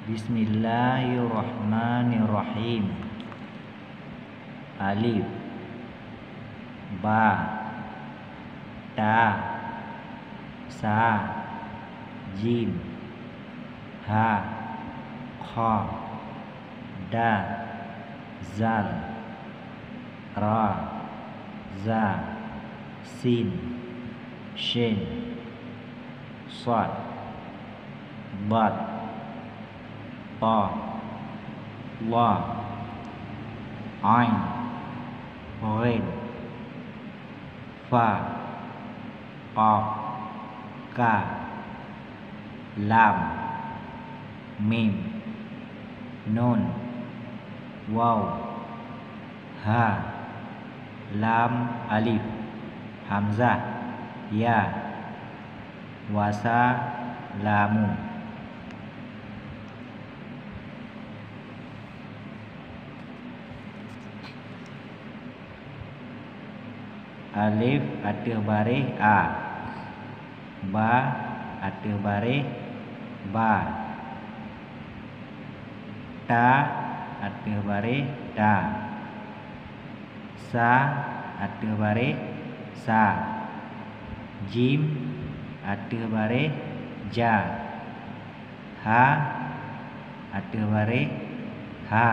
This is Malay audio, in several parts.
Bismillahirrahmanirrahim. Alif, ba, ta, sa, jim, ha, kha, da, zal, ra, za, sin, shin, sad, bad, ta, la, ain, ghain, fa, qaf, ka, lam, mim, nun, waw, ha, lam, alif, hamzah, ya, wasa, lamu. Alif atir baris a, ba atir baris ba, ta atir baris ta, sa atir baris sa, jim atir baris ja, ha atir baris ha,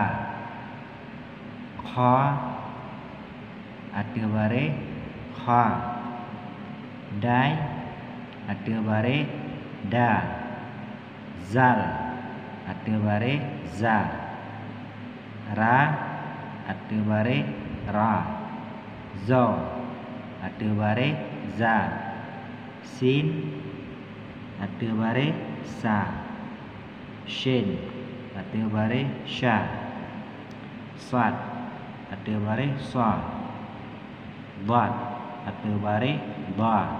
kha atir baris kha, dai atir baris da, zal atir baris za, ra atir baris ra, zo atir baris za, sin atir baris sa, shin atir baris sha, sad atir baris sa, bad atir baris ba,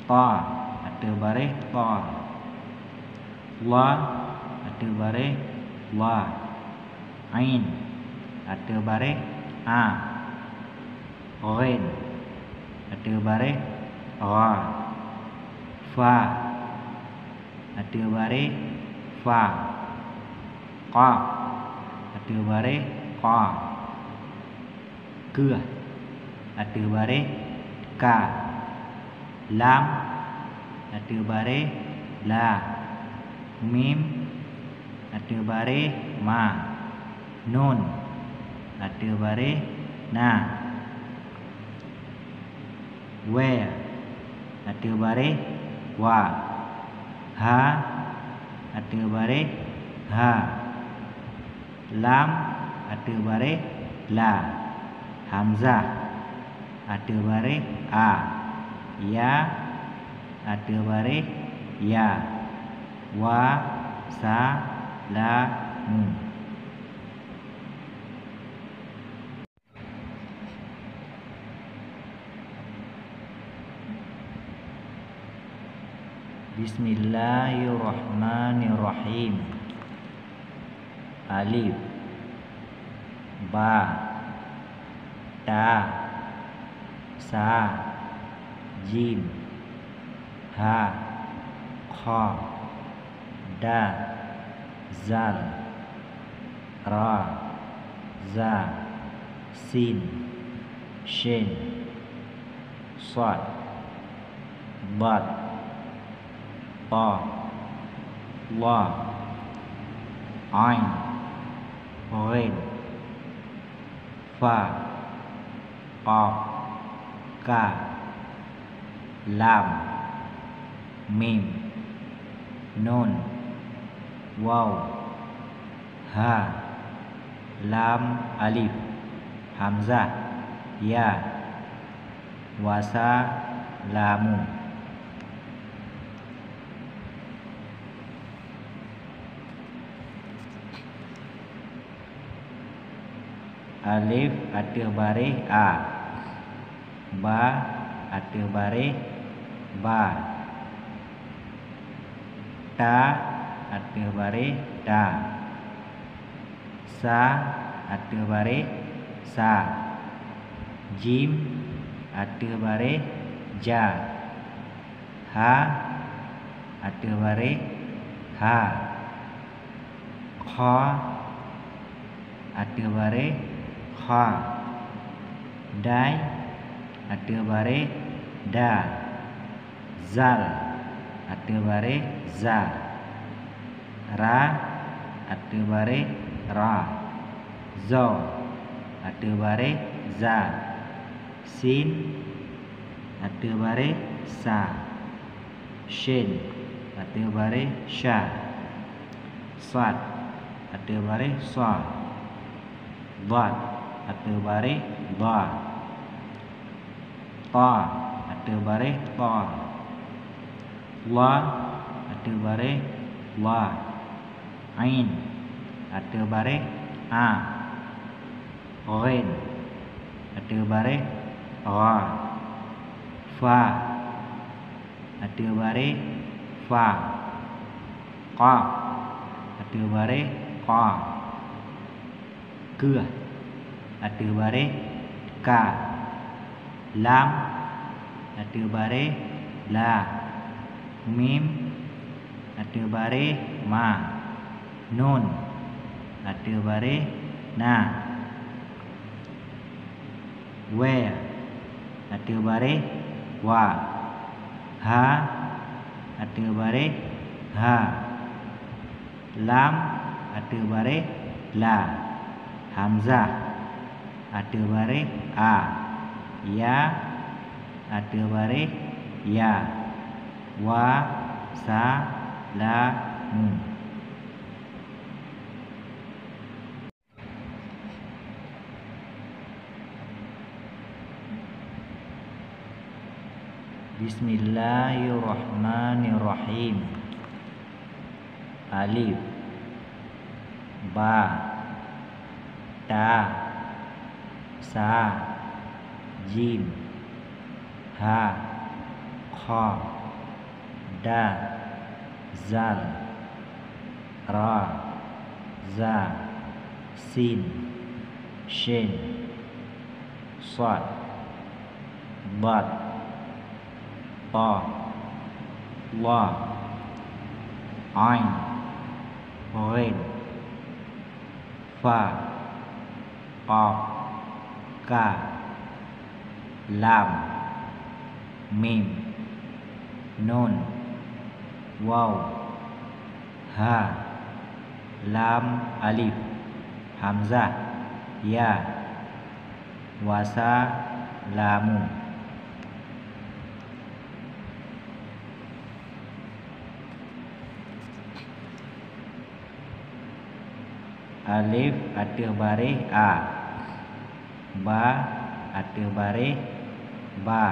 ta atir baris ta, la atir baris la, ain atir baris a, ghain atir baris gha, fa atir baris fa, qaf atir baris qa, ka atir baris ka, lam atir baris la, mim atir baris ma, nun atir baris na, wa atir baris wa, ha atir baris ha, lam atir baris la, hamzah atir baris a, ya atir baris ya, wa sa la mu. Bismillahirrahmanirrahim. Alif, ba, ta, sa, jim, ha, kha, da, zal, ra, za, sin, shin, sad, bad, ta, la, ain, ghain, fa, qaf, ka, lam, mim, nun, waw, ha, lam, alif, hamzah, ya, wasa, lamu. Alif atir baris a, ba atir baris ba, ta atir baris ta, sa atir baris sa, jim atir baris ja, ha atir baris ha, kha ada bare kha, dai ada bare da, zal ada bare za, ra ada bare ra, zo ada bare za, sin ada bare sa, shin ada bare sha, sad ada bare sa, dad ada bare da, ta ada bare ta, la ada bare la, ain ada bare a, ghain ada bare gha, fa ada bare fa, qaf ada bare qa, ka ada bare ka, lam ada bare la, mim ada bare ma, nun ada bare na, wa ada bare wa, ha ada bare ha, lam ada bare la, hamzah ada bare a, ya ada bare ya, wa sa la mu. Bismillahirrahmanirrahim. Alif, ba, ta, sa, jim, ha, kha, da, zal, ra, za, sin, shin, sad, dad, ta, la, ain, ghain, fa, qaf, ka, lam, mim, nun, waw, ha, lam, alif, hamzah, ya, wasa, lamu. Alif ada bare a, ba ada bare ba,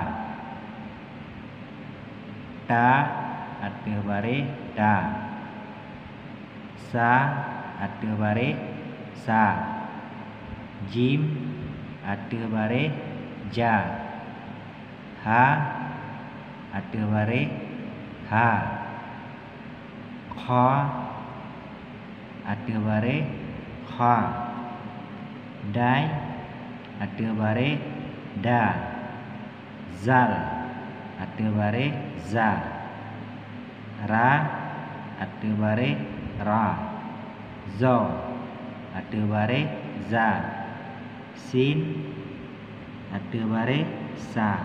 ta ada bare ta, sa ada bare sa, jim ada bare ja, ha ada bare ha, kha ada bare kha, dai ada bare da, zal ada bare za, ra ada bare ra, zo ada bare za, sin ada bare sa,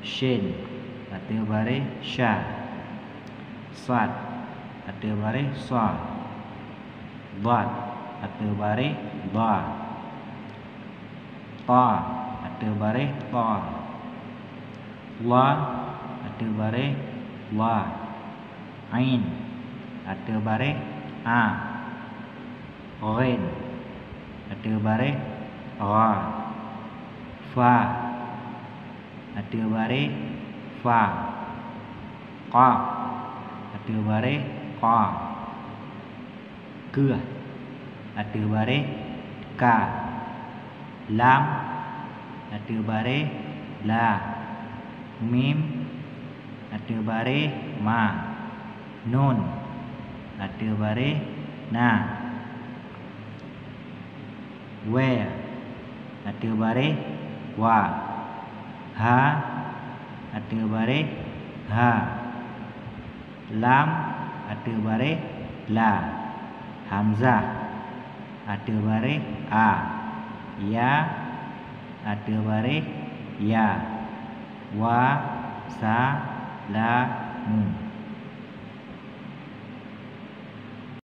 shin ada bare sha, sad ada bare sa, dad ada bare da, ta ada bare ta, la ada bare la, ain ada bare a, ghain ada bare gha, fa ada bare fa, qaf ada bare qa, ka ada bare ka, lam ada bare la, mim ada bare ma, nun ada bare na, wa ada bare wa, ha ada bare ha, lam ada bare la, hamzah ada baris a, ya ada baris ya, wa salamun.